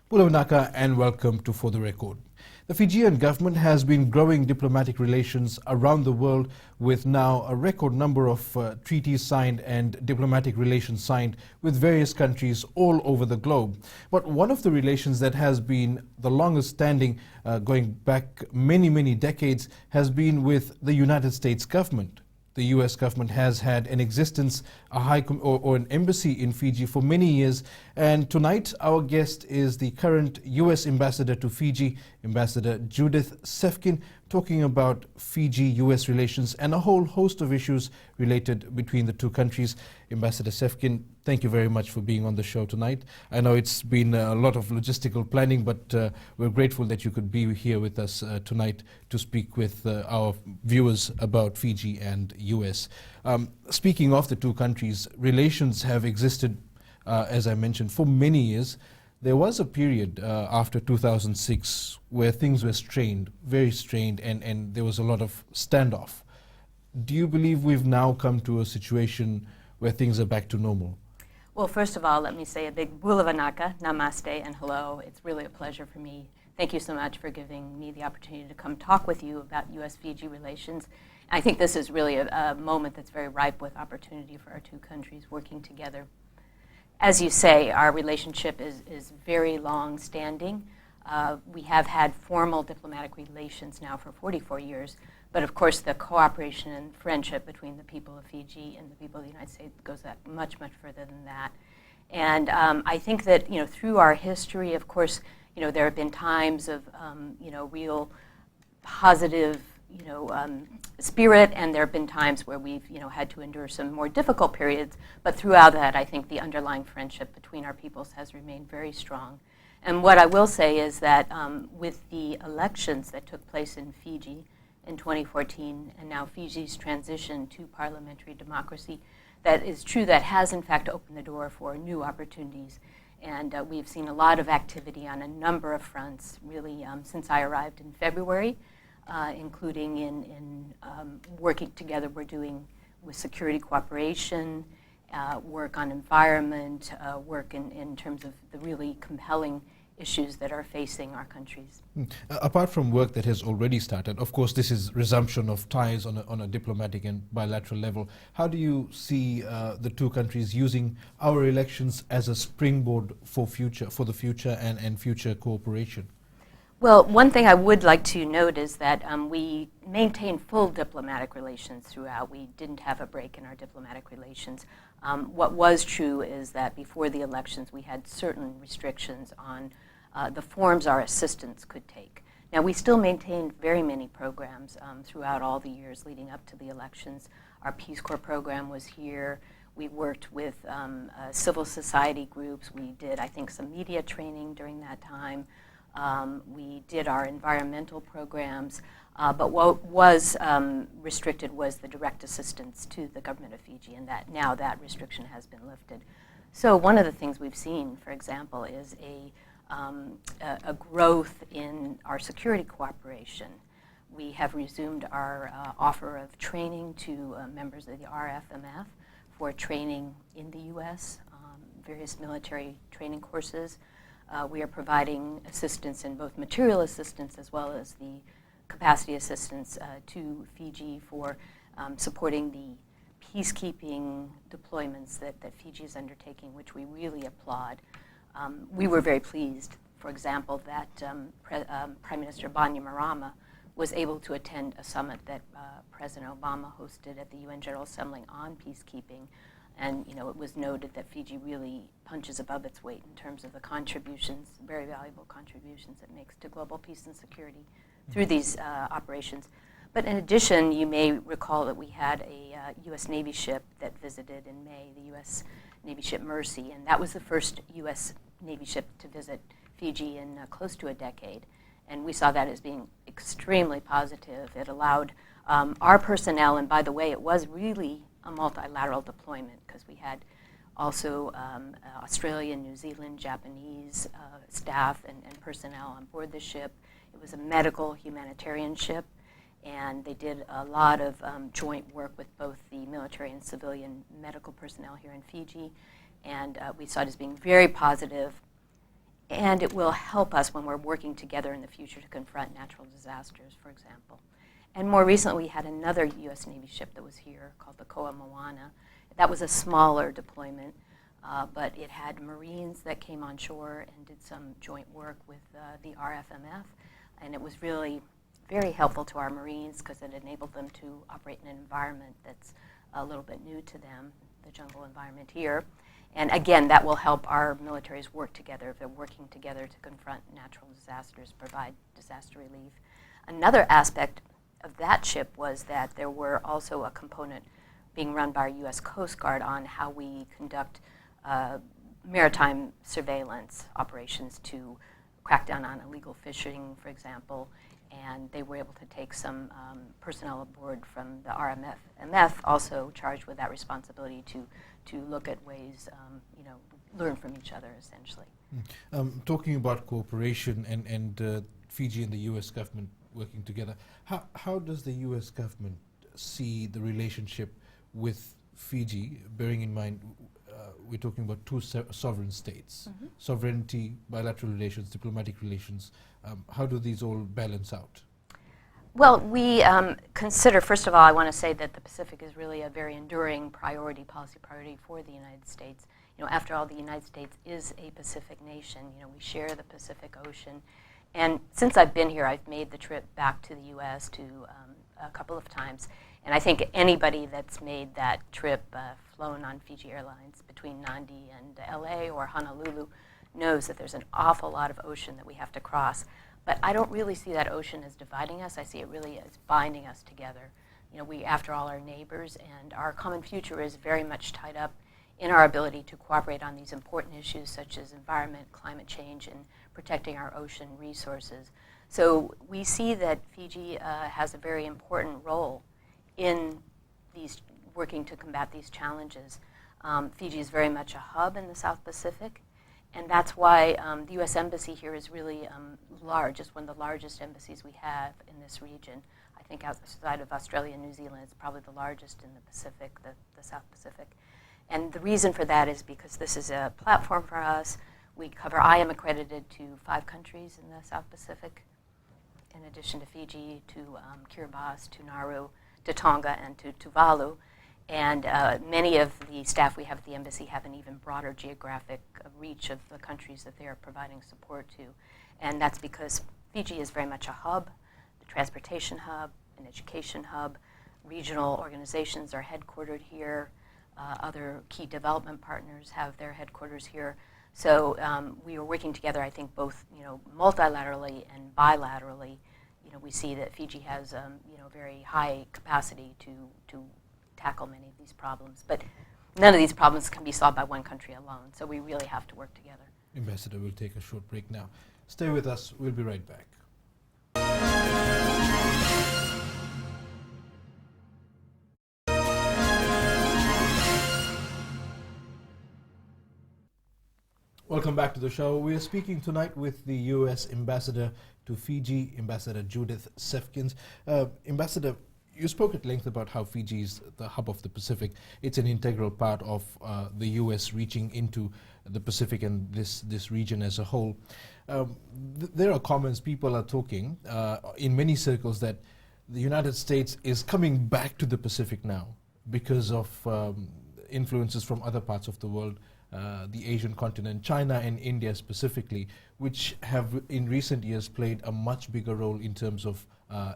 Pulavnaka and welcome to For the Record. The Fijian government has been growing diplomatic relations around the world with now a record number of treaties signed and diplomatic relations signed with various countries all over the globe. But one of the relations that has been the longest standing, going back many decades, has been with the United States government. The U.S. government has had an existence, or an embassy in Fiji for many years. And tonight, our guest is the current U.S. ambassador to Fiji, Ambassador Judith Cefkin, talking about Fiji-U.S. relations and a whole host of issues related between the two countries. Ambassador Cefkin, thank you very much for being on the show tonight. I know it's been a lot of logistical planning, but we're grateful that you could be here with us tonight to speak with our viewers about Fiji and U.S. Speaking of the two countries, relations have existed, as I mentioned, for many years. There was a period after 2006 where things were strained, very strained, and there was a lot of standoff. Do you believe we've now come to a situation where things are back to normal? Well, first of all, let me say a big bulavanaka, namaste, and hello. It's really a pleasure for me. Thank you so much for giving me the opportunity to come talk with you about U.S.-Fiji relations. I think this is really a moment that's very ripe with opportunity for our two countries working together. As you say, our relationship is very long-standing. We have had formal diplomatic relations now for 44 years, but of course the cooperation and friendship between the people of Fiji and the people of the United States goes back much further than that. And I think that, through our history, of course, there have been times of, real positive, spirit, and there have been times where we've, had to endure some more difficult periods. But throughout that, I think the underlying friendship between our peoples has remained very strong. And what I will say is that with the elections that took place in Fiji in 2014, and now Fiji's transition to parliamentary democracy, that is true, that has in fact opened the door for new opportunities. And we've seen a lot of activity on a number of fronts, really, since I arrived in February. Including in working together, we're doing with security cooperation, work on environment, work in terms of the really compelling issues that are facing our countries. Apart from work that has already started, of course, this is resumption of ties on a diplomatic and bilateral level. How do you see the two countries using our elections as a springboard for the future and future cooperation? Well, one thing I would like to note is that we maintained full diplomatic relations throughout. We didn't have a break in our diplomatic relations. What was true is that before the elections, we had certain restrictions on the forms our assistants could take. Now, we still maintained very many programs throughout all the years leading up to the elections. Our Peace Corps program was here. We worked with civil society groups. We did, I think, some media training during that time. We did our environmental programs, but what was restricted was the direct assistance to the government of Fiji, and that now that restriction has been lifted. So one of the things we've seen, for example, is a growth in our security cooperation. We have resumed our offer of training to members of the RFMF for training in the U.S., various military training courses. We are providing assistance in both material assistance as well as the capacity assistance to Fiji for supporting the peacekeeping deployments that Fiji is undertaking, which we really applaud. We were very pleased, for example, that Prime Minister Bainimarama was able to attend a summit that President Obama hosted at the UN General Assembly on peacekeeping. And it was noted that Fiji really punches above its weight in terms of the contributions, very valuable contributions it makes to global peace and security through these operations. But in addition, you may recall that we had a U.S. Navy ship that visited in May, the U.S. Navy ship Mercy, and that was the first U.S. Navy ship to visit Fiji in close to a decade. And we saw that as being extremely positive. It allowed our personnel, and by the way, it was really a multilateral deployment because we had also Australian, New Zealand, Japanese staff and personnel on board the ship. It was a medical humanitarian ship, and they did a lot of joint work with both the military and civilian medical personnel here in Fiji, and we saw it as being very positive. And it will help us when we're working together in the future to confront natural disasters, for example. And more recently, we had another U.S. Navy ship that was here called the Koa Moana. That was a smaller deployment, but it had Marines that came on shore and did some joint work with the RFMF. And it was really very helpful to our Marines because it enabled them to operate in an environment that's a little bit new to them, the jungle environment here. And again, that will help our militaries work together if they're working together to confront natural disasters, provide disaster relief. Another aspect of that ship was that there were also a component being run by our U.S. Coast Guard on how we conduct maritime surveillance operations to crack down on illegal fishing, for example. And they were able to take some personnel aboard from the RMF, also charged with that responsibility to look at ways, learn from each other, essentially. Talking about cooperation and Fiji and the U.S. government working together, how does the U.S. government see the relationship with Fiji, bearing in mind we're talking about two sovereign states, sovereignty, bilateral relations, diplomatic relations. How do these all balance out? Well, we consider, first of all, I want to say that the Pacific is really a very enduring policy priority for the United States. After all, the United States is a Pacific nation. We share the Pacific Ocean. And since I've been here, I've made the trip back to the U.S. A couple of times. And I think anybody that's made that trip, flown on Fiji Airlines between Nandi and LA or Honolulu, knows that there's an awful lot of ocean that we have to cross. But I don't really see that ocean as dividing us. I see it really as binding us together. We, after all, are neighbors, and our common future is very much tied up in our ability to cooperate on these important issues such as environment, climate change, and protecting our ocean resources. So we see that Fiji has a very important role in these working to combat these challenges. Fiji is very much a hub in the South Pacific, and that's why the U.S. Embassy here is really large. It's one of the largest embassies we have in this region. I think outside of Australia and New Zealand, it's probably the largest in the Pacific, the South Pacific. And the reason for that is because this is a platform for us. I am accredited to 5 countries in the South Pacific, in addition to Fiji, to Kiribati, to Nauru, to Tonga, and to Tuvalu. And many of the staff we have at the embassy have an even broader geographic reach of the countries that they are providing support to. And that's because Fiji is very much a hub, the transportation hub, an education hub. Regional organizations are headquartered here. Other key development partners have their headquarters here. So we are working together, I think, both multilaterally and bilaterally. We see that Fiji has very high capacity to tackle many of these problems. But none of these problems can be solved by one country alone. So we really have to work together. Ambassador, we'll take a short break now. Stay with us. We'll be right back. Welcome back to the show. We are speaking tonight with the U.S. Ambassador to Fiji, Ambassador Judith Cefkin. Ambassador, you spoke at length about how Fiji is the hub of the Pacific. It's an integral part of the U.S. reaching into the Pacific and this region as a whole. There are comments, people are talking in many circles that the United States is coming back to the Pacific now because of influences from other parts of the world, the Asian continent, China and India specifically, which have in recent years played a much bigger role in terms of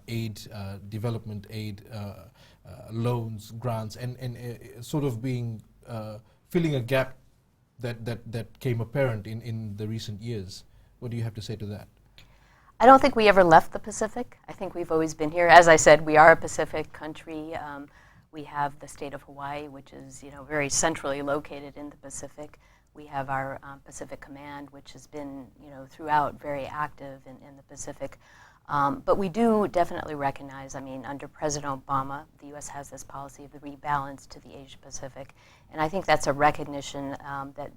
aid, development aid, loans, grants, and sort of being filling a gap that came apparent in the recent years. What do you have to say to that? I don't think we ever left the Pacific. I think we've always been here. As I said, we are a Pacific country. We have the state of Hawaii, which is very centrally located in the Pacific. We have our Pacific Command, which has been throughout very active in the Pacific. But we do definitely recognize, under President Obama, the U.S. has this policy of the rebalance to the Asia-Pacific. And I think that's a recognition that,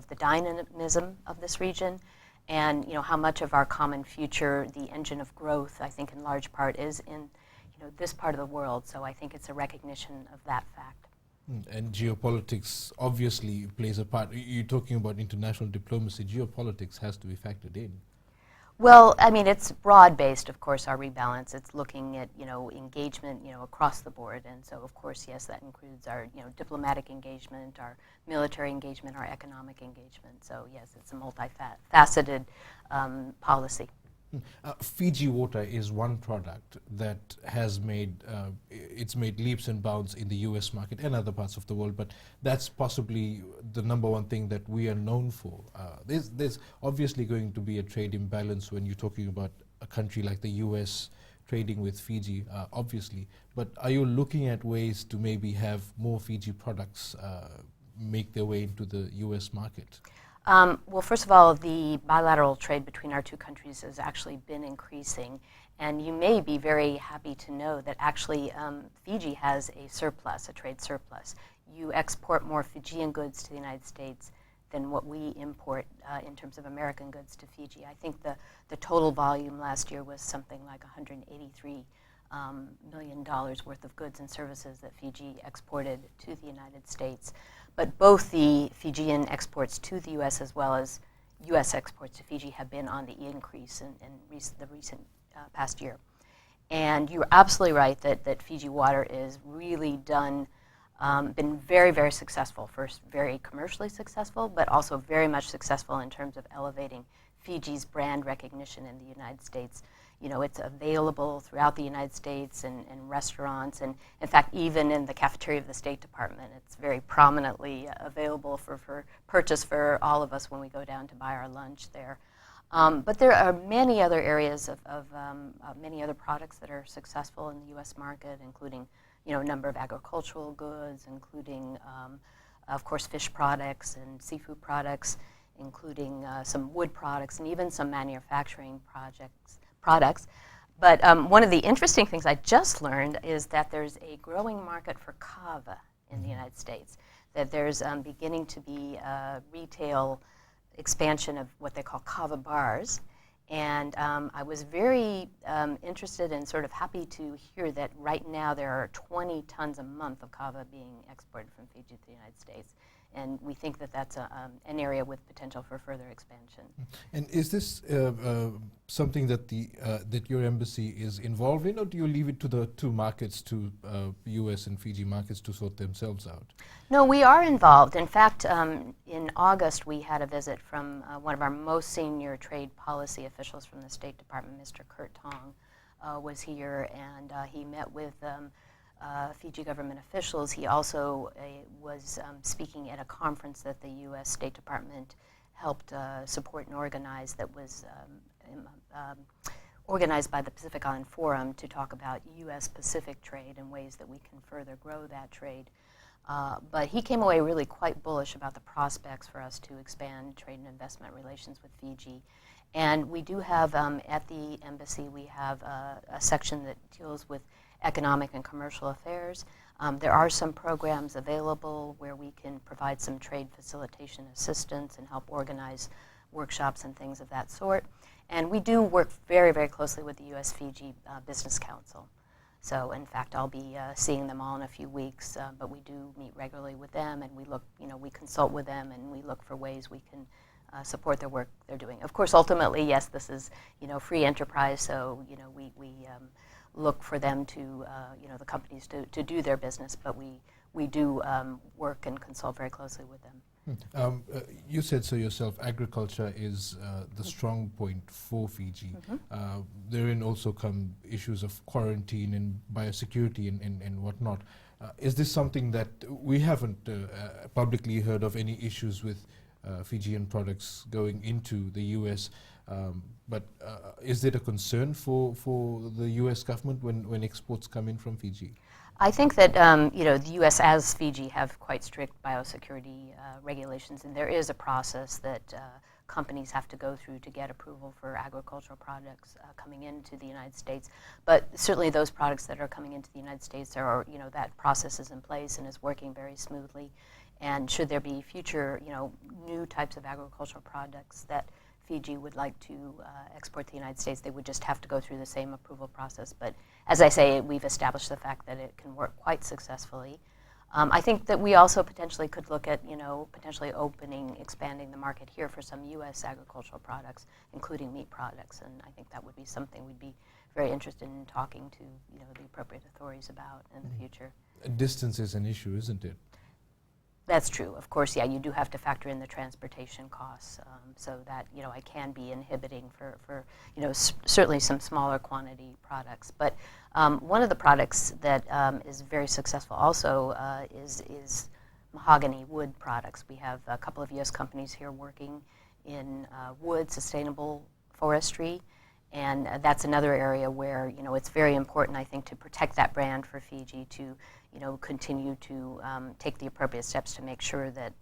the dynamism of this region and, how much of our common future, the engine of growth, I think in large part is in, this part of the world. So I think it's a recognition of that fact. And geopolitics obviously plays a part. You're talking about international diplomacy. Geopolitics has to be factored in. Well, I mean, it's broad-based, of course, our rebalance. It's looking at, engagement, across the board. And so, of course, yes, that includes our, diplomatic engagement, our military engagement, our economic engagement. So, yes, it's a multifaceted policy. Fiji water is one product that has made it's made leaps and bounds in the U.S. market and other parts of the world, but that's possibly the number one thing that we are known for. There's obviously going to be a trade imbalance when you're talking about a country like the U.S. trading with Fiji, obviously. But are you looking at ways to maybe have more Fiji products make their way into the U.S. market? Well, first of all, the bilateral trade between our two countries has actually been increasing. And you may be very happy to know that actually Fiji has a surplus, a trade surplus. You export more Fijian goods to the United States than what we import in terms of American goods to Fiji. I think the total volume last year was something like $183 million worth of goods and services that Fiji exported to the United States. But both the Fijian exports to the U.S. as well as U.S. exports to Fiji have been on the increase in the recent past year. And you're absolutely right that Fiji Water is really been very, very successful. First, very commercially successful, but also very much successful in terms of elevating Fiji's brand recognition in the United States. It's available throughout the United States and restaurants, and in fact, even in the cafeteria of the State Department, it's very prominently available for purchase for all of us when we go down to buy our lunch there. But there are many other areas of many other products that are successful in the U.S. market, including a number of agricultural goods, including, of course, fish products and seafood products, including some wood products, and even some manufacturing products. But one of the interesting things I just learned is that there's a growing market for kava in the United States, that there's beginning to be a retail expansion of what they call kava bars. And I was very interested and sort of happy to hear that right now there are 20 tons a month of kava being exported from Fiji to the United States. And we think that that's an area with potential for further expansion. And is this something that that your embassy is involved in, or do you leave it to the two markets, to U.S. and Fiji markets, to sort themselves out? No, we are involved. In fact, in August we had a visit from one of our most senior trade policy officials from the State Department, Mr. Kurt Tong, was here, and he met with Fiji government officials. He also was speaking at a conference that the U.S. State Department helped support and organize, that was organized by the Pacific Island Forum to talk about U.S. Pacific trade and ways that we can further grow that trade. But he came away really quite bullish about the prospects for us to expand trade and investment relations with Fiji. And we do have, at the embassy, we have a section that deals with economic and commercial affairs. There are some programs available where we can provide some trade facilitation assistance and help organize workshops and things of that sort. And we do work very, very closely with the U.S.-Fiji Business Council. So, in fact, I'll be seeing them all in a few weeks, but we do meet regularly with them, and we look, we consult with them, and we look for ways we can support their work they're doing. Of course, ultimately, yes, this is, free enterprise, so, we look for them to, the companies to do their business, but we do work and consult very closely with them. You said so yourself, agriculture is the strong point for Fiji. Mm-hmm. Therein also come issues of quarantine and biosecurity and whatnot. Is this something that we haven't publicly heard of, any issues with Fijian products going into the U.S., but is it a concern for the U.S. government when exports come in from Fiji? I think that the U.S. as Fiji have quite strict biosecurity regulations, and there is a process that companies have to go through to get approval for agricultural products coming into the United States. But certainly those products that are coming into the United States are, that process is in place and is working very smoothly. And should there be future, new types of agricultural products that Fiji would like to export to the United States, they would just have to go through the same approval process. But as I say, we've established the fact that it can work quite successfully. I think that we also potentially could look at, potentially expanding the market here for some U.S. agricultural products, including meat products, and I think that would be something we'd be very interested in talking to, the appropriate authorities about in the future. Distance is an issue, isn't it? That's true. Of course, yeah, you do have to factor in the transportation costs, so that, it can be inhibiting for certainly some smaller quantity products. But one of the products that is very successful also is mahogany wood products. We have a couple of U.S. companies here working in wood, sustainable forestry, and that's another area where, it's very important, I think, to protect that brand for Fiji, to continue to take the appropriate steps to make sure that,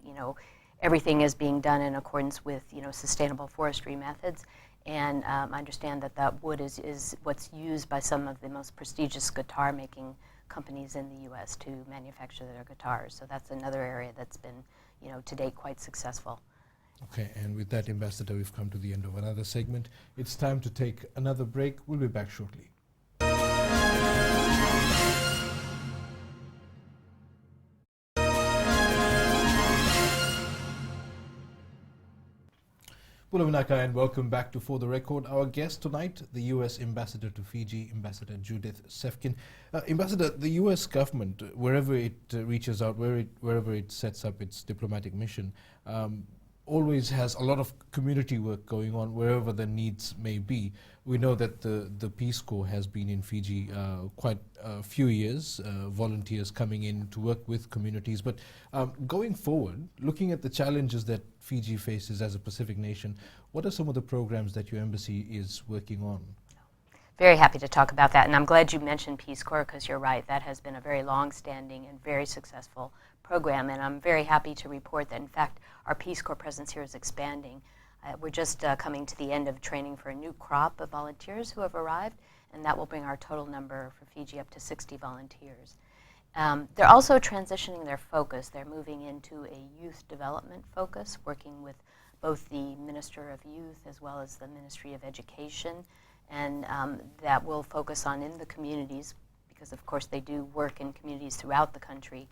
everything is being done in accordance with, sustainable forestry methods. And I understand that that wood is what's used by some of the most prestigious guitar-making companies in the U.S. to manufacture their guitars. So that's another area that's been, to date quite successful. Okay, and with that, Ambassador, we've come to the end of another segment. It's time to take another break. We'll be back shortly. Pulavinaka, and welcome back to For the Record. Our guest tonight, the U.S. Ambassador to Fiji, Ambassador Judith Cefkin. Ambassador, the U.S. government, wherever it reaches out, wherever it sets up its diplomatic mission, always has a lot of community work going on wherever the needs may be. We know that the Peace Corps has been in Fiji quite a few years, volunteers coming in to work with communities. But going forward, looking at the challenges that Fiji faces as a Pacific nation, what are some of the programs that your embassy is working on? Very happy to talk about that, and I'm glad you mentioned Peace Corps, because you're right, that has been a very long-standing and very successful program, and I'm very happy to report that, in fact, our Peace Corps presence here is expanding. We're just coming to the end of training for a new crop of volunteers who have arrived, and that will bring our total number for Fiji up to 60 volunteers. They're also transitioning their focus. They're moving into a youth development focus, working with both the Minister of Youth as well as the Ministry of Education, and that will focus on in the communities, because of course they do work in communities throughout the country,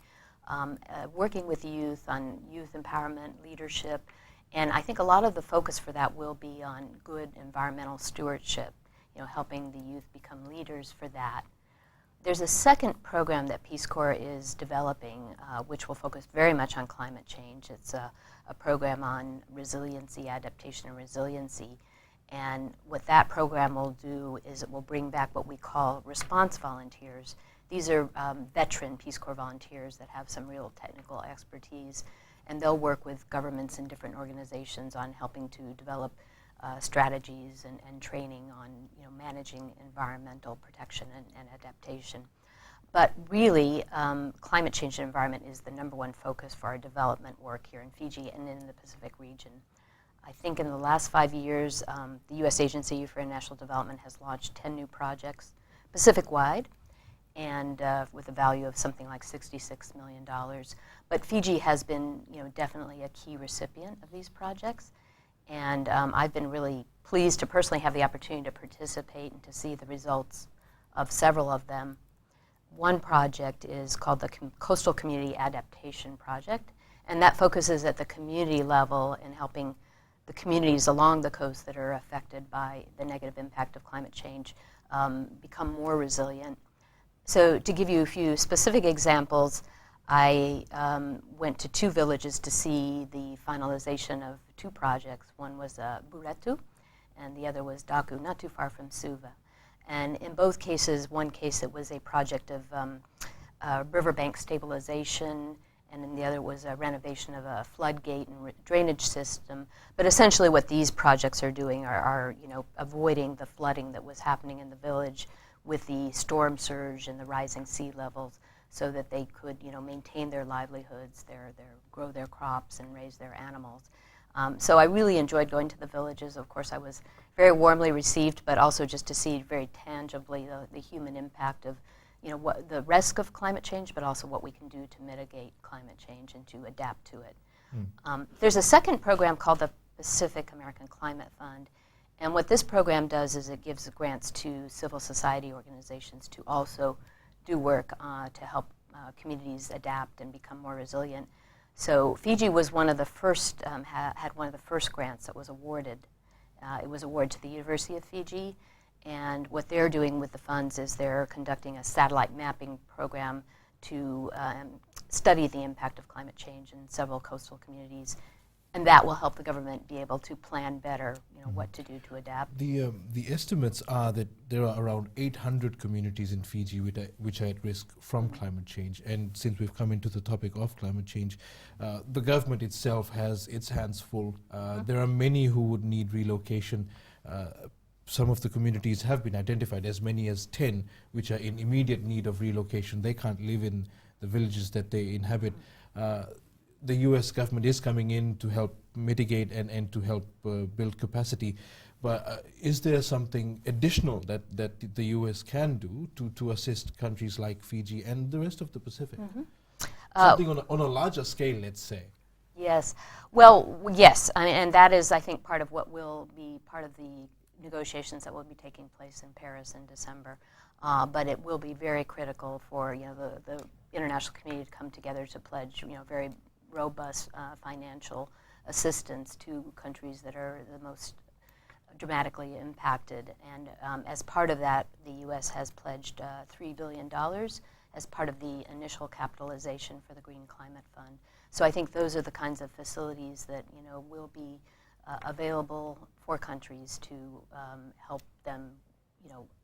working with youth on youth empowerment, leadership, and I think a lot of the focus for that will be on good environmental stewardship, helping the youth become leaders for that. There's a second program that Peace Corps is developing, which will focus very much on climate change. It's a program on resiliency, adaptation and resiliency. And what that program will do is it will bring back what we call response volunteers. These are veteran Peace Corps volunteers that have some real technical expertise, and they'll work with governments and different organizations on helping to develop strategies and training on managing environmental protection and adaptation. But really, climate change and environment is the #1 focus for our development work here in Fiji and in the Pacific region. I think in the last 5 years, the U.S. Agency for International Development has launched 10 new projects Pacific-wide, and with a value of something like $66 million. But Fiji has been definitely a key recipient of these projects, and I've been really pleased to personally have the opportunity to participate and to see the results of several of them. One project is called the Coastal Community Adaptation Project, and that focuses at the community level in helping the communities along the coast that are affected by the negative impact of climate change become more resilient. So to give you a few specific examples, I went to 2 villages to see the finalization of 2 projects. One was Buretu, and the other was Daku, not too far from Suva. And in both cases, one case it was a project of riverbank stabilization, and in the other was a renovation of a floodgate and drainage system. But essentially what these projects are doing are avoiding the flooding that was happening in the village with the storm surge and the rising sea levels, so that they could maintain their livelihoods, grow their crops and raise their animals. So I really enjoyed going to the villages. Of course, I was very warmly received, but also just to see very tangibly the human impact of what the risk of climate change, but also what we can do to mitigate climate change and to adapt to it. There's a second program called the Pacific American Climate Fund, and what this program does is it gives grants to civil society organizations to also do work to help communities adapt and become more resilient. So Fiji was one of the first, had one of the first grants that was awarded. It was awarded to the University of Fiji, and what they're doing with the funds is they're conducting a satellite mapping program to study the impact of climate change in several coastal communities, and that will help the government be able to plan better, what to do to adapt. The estimates are that there are around 800 communities in Fiji which are at risk from climate change. And since we've come into the topic of climate change, the government itself has its hands full. There are many who would need relocation. Some of the communities have been identified, as many as 10, which are in immediate need of relocation. They can't live in the villages that they inhabit. The U.S. government is coming in to help mitigate and to help build capacity. But is there something additional that the U.S. can do to assist countries like Fiji and the rest of the Pacific? Something on a larger scale, let's say. Yes. Well, yes. And that is, I think, part of what will be part of the negotiations that will be taking place in Paris in December. But it will be very critical for the international community to come together to pledge very robust financial assistance to countries that are the most dramatically impacted. And as part of that, the U.S. has pledged $3 billion as part of the initial capitalization for the Green Climate Fund. So I think those are the kinds of facilities that will be available for countries to help them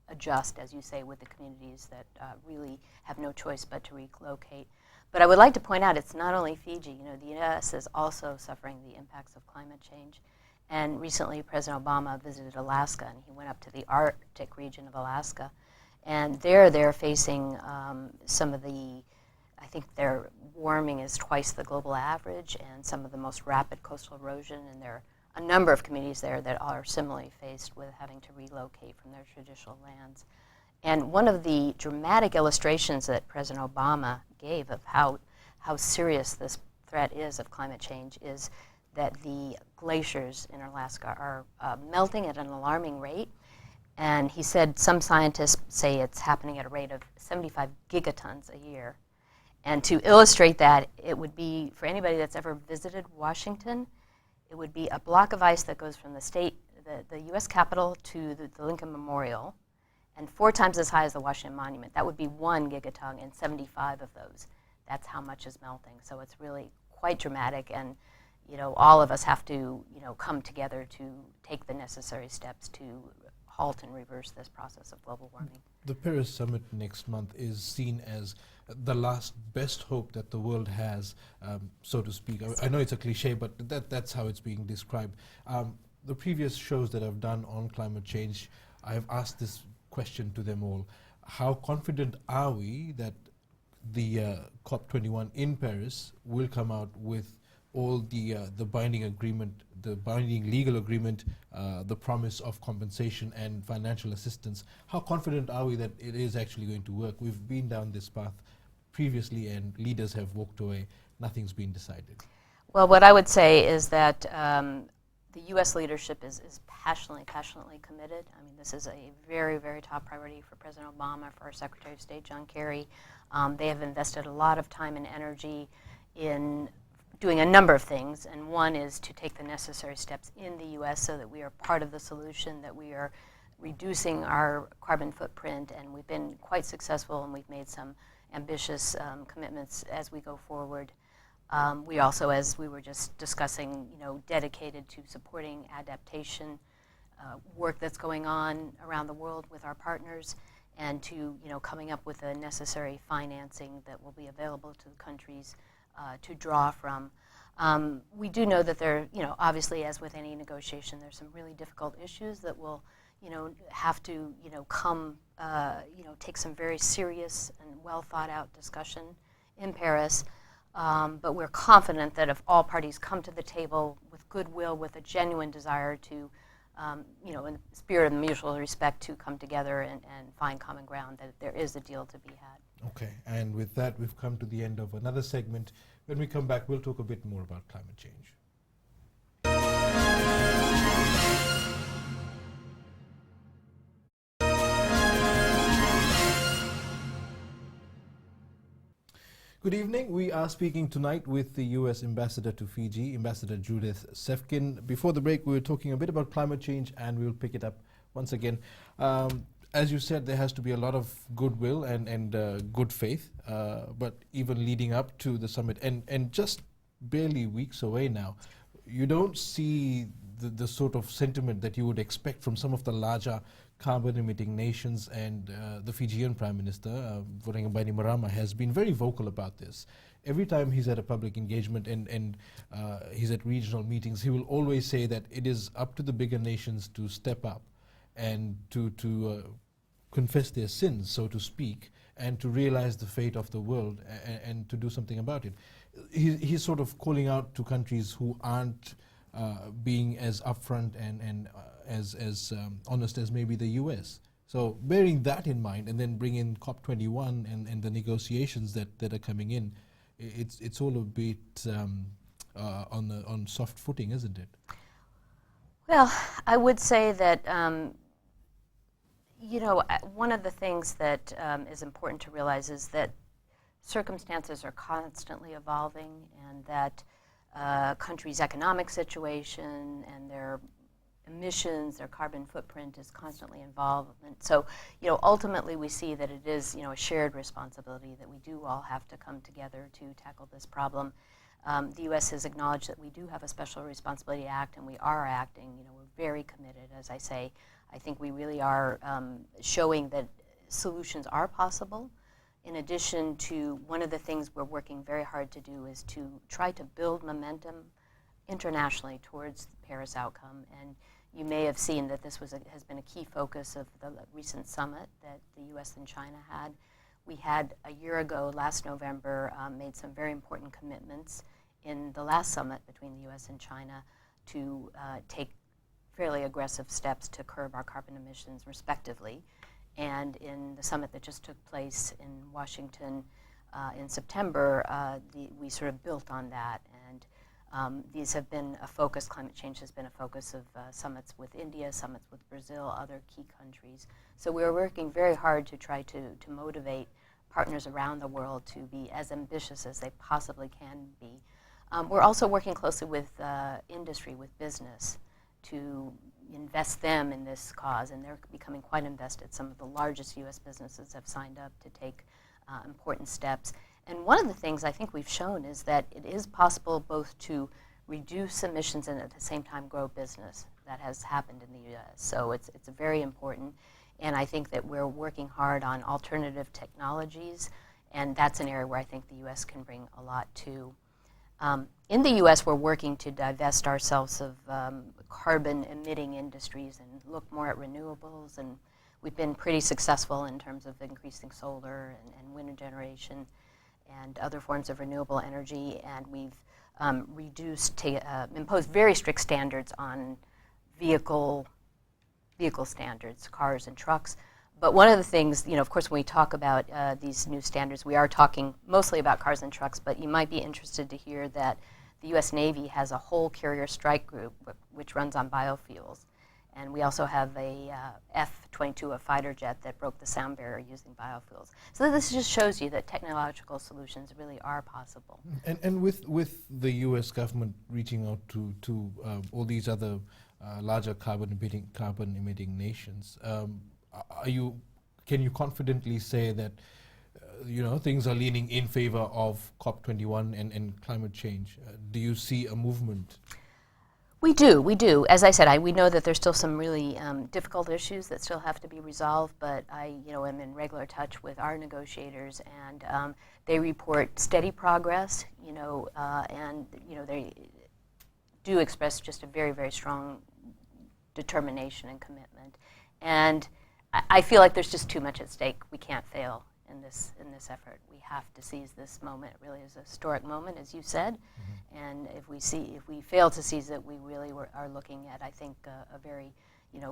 adjust, as you say, with the communities that really have no choice but to relocate. But I would like to point out it's not only Fiji. The U.S. is also suffering the impacts of climate change. And recently, President Obama visited Alaska, and he went up to the Arctic region of Alaska. And they're facing some of the, I think their warming is twice the global average, and some of the most rapid coastal erosion. And there are a number of communities there that are similarly faced with having to relocate from their traditional lands. And one of the dramatic illustrations that President Obama gave of how serious this threat is of climate change is that the glaciers in Alaska are melting at an alarming rate. And he said some scientists say it's happening at a rate of 75 gigatons a year. And to illustrate that, it would be, for anybody that's ever visited Washington, it would be a block of ice that goes from the U.S. Capitol to the Lincoln Memorial, and 4 times as high as the Washington Monument. That would be 1 gigaton and 75 of those. That's how much is melting. So it's really quite dramatic, and all of us have to come together to take the necessary steps to halt and reverse this process of global warming. The Paris Summit next month is seen as the last best hope that the world has, so to speak. I know it's a cliche, but that's how it's being described. The previous shows that I've done on climate change, I have asked this question to them all. How confident are we that the COP21 in Paris will come out with all the binding agreement, the binding legal agreement, the promise of compensation and financial assistance? How confident are we that it is actually going to work? We've been down this path previously and leaders have walked away. Nothing's been decided. Well, what I would say is that the U.S. leadership is passionately committed. I mean, this is a very, very top priority for President Obama, for our Secretary of State, John Kerry. They have invested a lot of time and energy in doing a number of things, and one is to take the necessary steps in the U.S. so that we are part of the solution, that we are reducing our carbon footprint, and we've been quite successful, and we've made some ambitious commitments as we go forward. We also, as we were just discussing, dedicated to supporting adaptation work that's going on around the world with our partners, and to coming up with the necessary financing that will be available to the countries to draw from. We do know that there, obviously, as with any negotiation, there's some really difficult issues that will, have to, take some very serious and well thought out discussion in Paris. But we're confident that if all parties come to the table with goodwill, with a genuine desire to, in the spirit of mutual respect, to come together and find common ground, that there is a deal to be had. Okay, and with that, we've come to the end of another segment. When we come back, we'll talk a bit more about climate change. Good evening. We are speaking tonight with the U.S. Ambassador to Fiji, Ambassador Judith Cefkin. Before the break, we were talking a bit about climate change, and we'll pick it up once again. As you said, there has to be a lot of goodwill and good faith, but even leading up to the summit, and just barely weeks away now, you don't see the sort of sentiment that you would expect from some of the larger carbon-emitting nations, and the Fijian Prime Minister, Vorengabaini Marama, has been very vocal about this. Every time he's at a public engagement and he's at regional meetings, he will always say that it is up to the bigger nations to step up and to confess their sins, so to speak, and to realize the fate of the world and to do something about it. He's sort of calling out to countries who aren't being as upfront and as honest as maybe the US. So bearing that in mind, and then bring in COP21 and the negotiations that are coming in, it's all a bit on soft footing, isn't it? Well, I would say that one of the things that is important to realize is that circumstances are constantly evolving, and that countries' economic situation and their emissions, their carbon footprint is constantly involved. And so, ultimately we see that it is, a shared responsibility, that we do all have to come together to tackle this problem. The U.S. has acknowledged that we do have a special responsibility to act, and we are acting. We're very committed, as I say. I think we really are showing that solutions are possible. In addition to, one of the things we're working very hard to do is to try to build momentum internationally towards the Paris outcome. And you may have seen that this has been a key focus of the recent summit that the U.S. and China had. We had, a year ago, last November, made some very important commitments in the last summit between the U.S. and China to take fairly aggressive steps to curb our carbon emissions respectively. And in the summit that just took place in Washington in September, we sort of built on that. And these have been a focus, climate change has been a focus of summits with India, summits with Brazil, other key countries. So we're working very hard to try to motivate partners around the world to be as ambitious as they possibly can be. We're also working closely with industry, with business, to invest them in this cause, and they're becoming quite invested. Some of the largest U.S. businesses have signed up to take important steps. And one of the things I think we've shown is that it is possible both to reduce emissions and at the same time grow business. That has happened in the U.S. So it's very important. And I think that we're working hard on alternative technologies, and that's an area where I think the U.S. can bring a lot too. In the U.S., we're working to divest ourselves of carbon-emitting industries and look more at renewables, and we've been pretty successful in terms of increasing solar and wind generation and other forms of renewable energy, and we've imposed very strict standards on vehicle standards, cars and trucks. But one of the things, of course, when we talk about these new standards, we are talking mostly about cars and trucks, but you might be interested to hear that the U.S. Navy has a whole carrier strike group which runs on biofuels. And we also have a F-22, a fighter jet that broke the sound barrier using biofuels. So this just shows you that technological solutions really are possible. And with the U.S. government reaching out to all these other larger carbon-emitting nations, can you confidently say that things are leaning in favor of COP21 and climate change? Do you see a movement? We do. As I said, we know that there's still some really difficult issues that still have to be resolved, but I am in regular touch with our negotiators, and they report steady progress, and they do express just a very, very strong determination and commitment. And I feel like there's just too much at stake. We can't fail in this effort. We have to seize this moment. It really is a historic moment, as you said. Mm-hmm. And if we fail to seize it, we really are looking at, I think, a very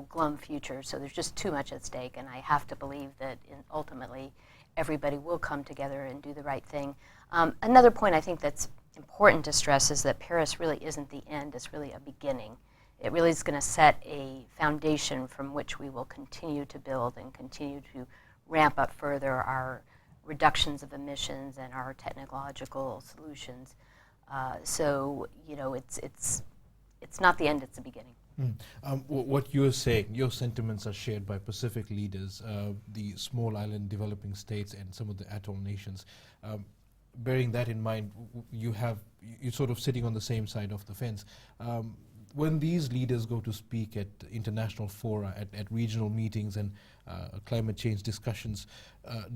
glum future. So there's just too much at stake, and I have to believe that ultimately everybody will come together and do the right thing. Another point I think that's important to stress is that Paris really isn't the end. It's really a beginning. It really is going to set a foundation from which we will continue to build and continue to ramp up further our reductions of emissions and our technological solutions. So, you know, it's not the end, it's the beginning. What you're saying, your sentiments are shared by Pacific leaders, the small island developing states and some of the atoll nations. Bearing that in mind, you're sort of sitting on the same side of the fence. When these leaders go to speak at international fora, at regional meetings and climate change discussions,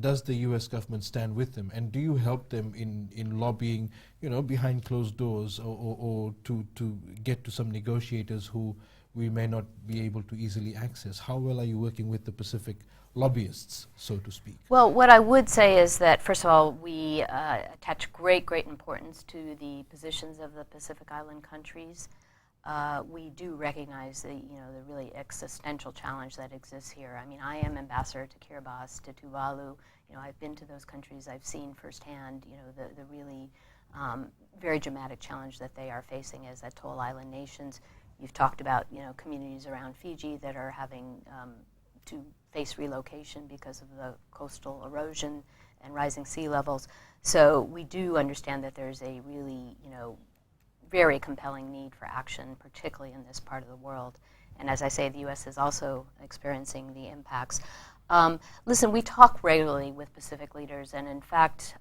does the U.S. government stand with them? And do you help them in lobbying, you know, behind closed doors or to get to some negotiators who we may not be able to easily access? How well are you working with the Pacific lobbyists, so to speak? Well, what I would say is that, first of all, we attach great importance to the positions of the Pacific Island countries. We do recognize the really existential challenge that exists here. I mean, I am ambassador to Kiribati, to Tuvalu. You know, I've been to those countries. I've seen firsthand, you know, the really very dramatic challenge that they are facing as atoll island nations. You've talked about, you know, communities around Fiji that are having to face relocation because of the coastal erosion and rising sea levels. So we do understand that there's a really, you know, very compelling need for action, particularly in this part of the world. And as I say, the U.S. is also experiencing the impacts. Listen, we talk regularly with Pacific leaders, and in fact,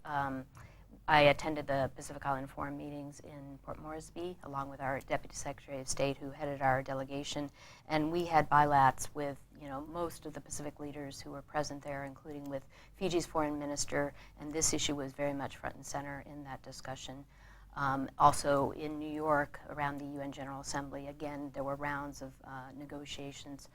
I attended the Pacific Island Forum meetings in Port Moresby, along with our Deputy Secretary of State who headed our delegation, and we had bilats with, you know, most of the Pacific leaders who were present there, including with Fiji's foreign minister, and this issue was very much front and center in that discussion. Also in New York, around the UN General Assembly, again, there were rounds of negotiations.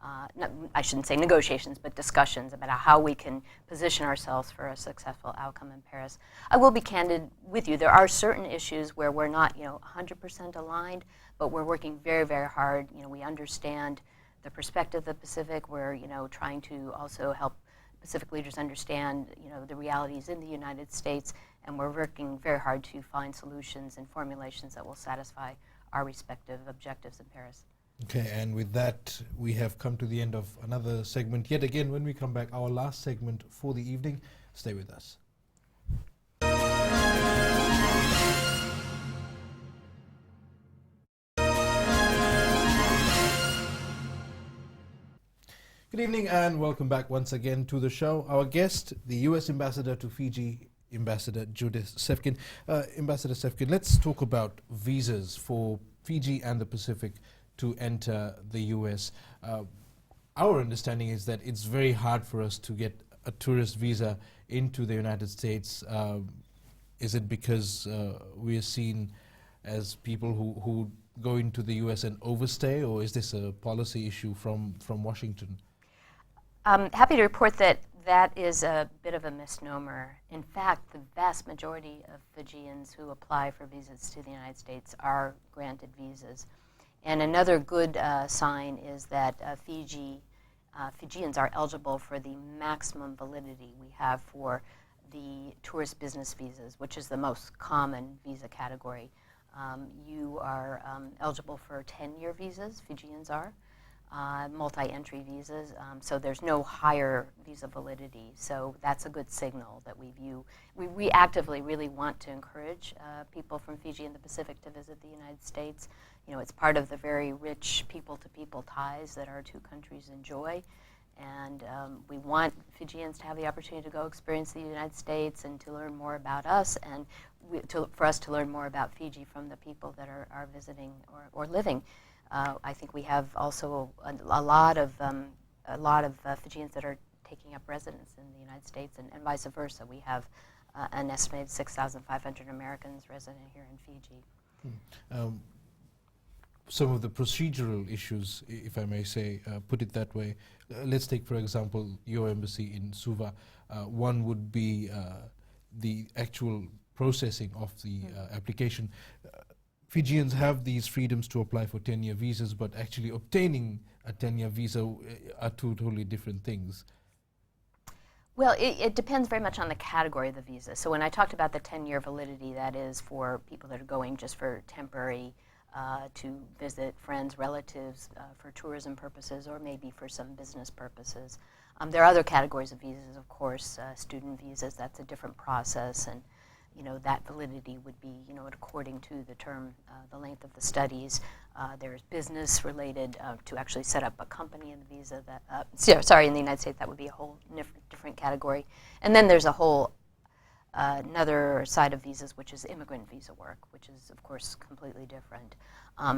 I shouldn't say negotiations, but discussions about how we can position ourselves for a successful outcome in Paris. I will be candid with you. There are certain issues where we're not, you know, 100% aligned, but we're working very hard. You know, we understand the perspective of the Pacific. We're, you know, trying to also help Pacific leaders understand, you know, the realities in the United States, and we're working very hard to find solutions and formulations that will satisfy our respective objectives in Paris. Okay, and with that, we have come to the end of another segment. Yet again, when we come back, our last segment for the evening. Stay with us. Good evening and welcome back once again to the show. Our guest, the U.S. Ambassador to Fiji, Ambassador Judith Cefkin. Ambassador Cefkin, let's talk about visas for Fiji and the Pacific to enter the U.S. Our understanding is that it's very hard for us to get a tourist visa into the United States. Is it because we are seen as people who go into the U.S. and overstay, or is this a policy issue from Washington? I'm happy to report that that is a bit of a misnomer. In fact, the vast majority of Fijians who apply for visas to the United States are granted visas. And another good sign is that Fijians are eligible for the maximum validity we have for the tourist business visas, which is the most common visa category. You are eligible for 10-year visas, Fijians are, multi-entry visas, so there's no higher visa validity. So that's a good signal that we view. We actively really want to encourage people from Fiji and the Pacific to visit the United States. You know, it's part of the very rich people-to-people ties that our two countries enjoy. And we want Fijians to have the opportunity to go experience the United States and to learn more about us, and for us to learn more about Fiji from the people that are visiting or living. I think we have also a lot of Fijians that are taking up residence in the United States, and vice versa. We have an estimated 6,500 Americans resident here in Fiji. Some of the procedural issues, if I may say, put it that way. Let's take, for example, your embassy in Suva. One would be the actual processing of the application. Fijians have these freedoms to apply for 10-year visas, but actually obtaining a 10-year visa are two totally different things. Well, it depends very much on the category of the visa. So when I talked about the 10-year validity, that is for people that are going just for temporary to visit friends, relatives, for tourism purposes, or maybe for some business purposes. There are other categories of visas, of course, student visas. That's a different process, and that validity would be, according to the term, the length of the studies. There's business related to actually set up a company in the visa. In the United States, that would be a whole different category. And then there's a whole another side of visas, which is immigrant visa work, which is, of course, completely different.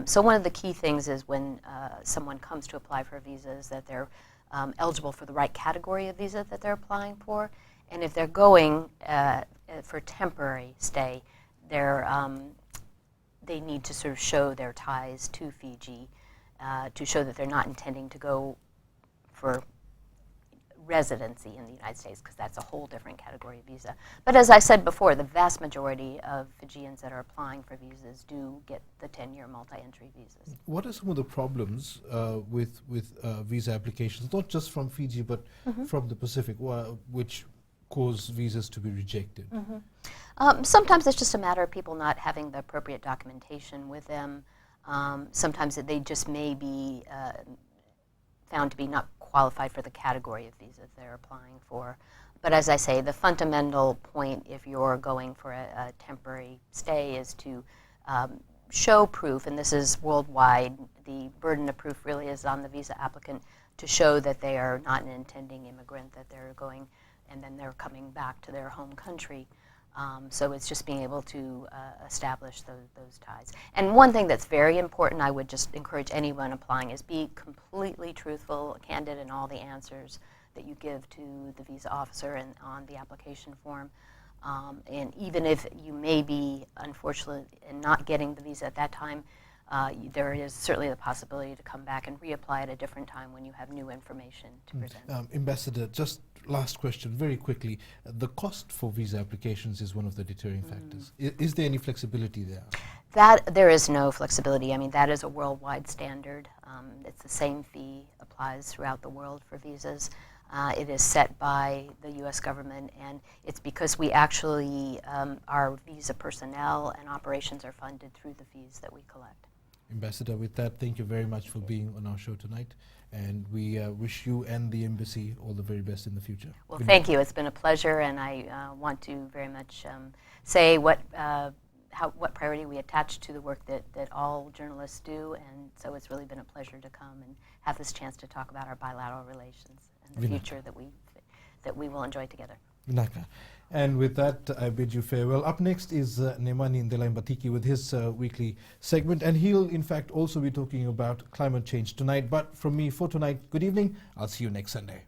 So one of the key things is when someone comes to apply for a visa is that they're eligible for the right category of visa that they're applying for. And if they're going for temporary stay, they need to sort of show their ties to Fiji to show that they're not intending to go for residency in the United States, because that's a whole different category of visa. But as I said before, the vast majority of Fijians that are applying for visas do get the 10-year multi-entry visas. What are some of the problems with visa applications, not just from Fiji, but from the Pacific, which cause visas to be rejected? Sometimes it's just a matter of people not having the appropriate documentation with them. Sometimes they just may be found to be not qualified for the category of visa they're applying for. But as I say, the fundamental point if you're going for a temporary stay is to show proof, and this is worldwide. The burden of proof really is on the visa applicant to show that they are not an intending immigrant, that they're going and then they're coming back to their home country. So it's just being able to establish those ties. And one thing that's very important, I would just encourage anyone applying, is be completely truthful, candid in all the answers that you give to the visa officer and on the application form. And even if you may be, unfortunate in not getting the visa at that time, there is certainly the possibility to come back and reapply at a different time when you have new information to present. Ambassador, just last question, very quickly. The cost for visa applications is one of the deterring factors. Is there any flexibility there? There is no flexibility. I mean, that is a worldwide standard. It's the same fee applies throughout the world for visas. It is set by the U.S. government, and it's because we actually, our visa personnel and operations are funded through the fees that we collect. Ambassador, with that, thank you very much for being on our show tonight, and we wish you and the embassy all the very best in the future. Well, thank you. It's been a pleasure, and I want to very much say what priority we attach to the work that all journalists do, and so it's really been a pleasure to come and have this chance to talk about our bilateral relations and the future that we will enjoy together. Vinaka. And with that, I bid you farewell. Up next is Nemani Ndelaibatiki with his weekly segment, and he'll in fact also be talking about climate change tonight. But from me for tonight, good evening. I'll see you next Sunday.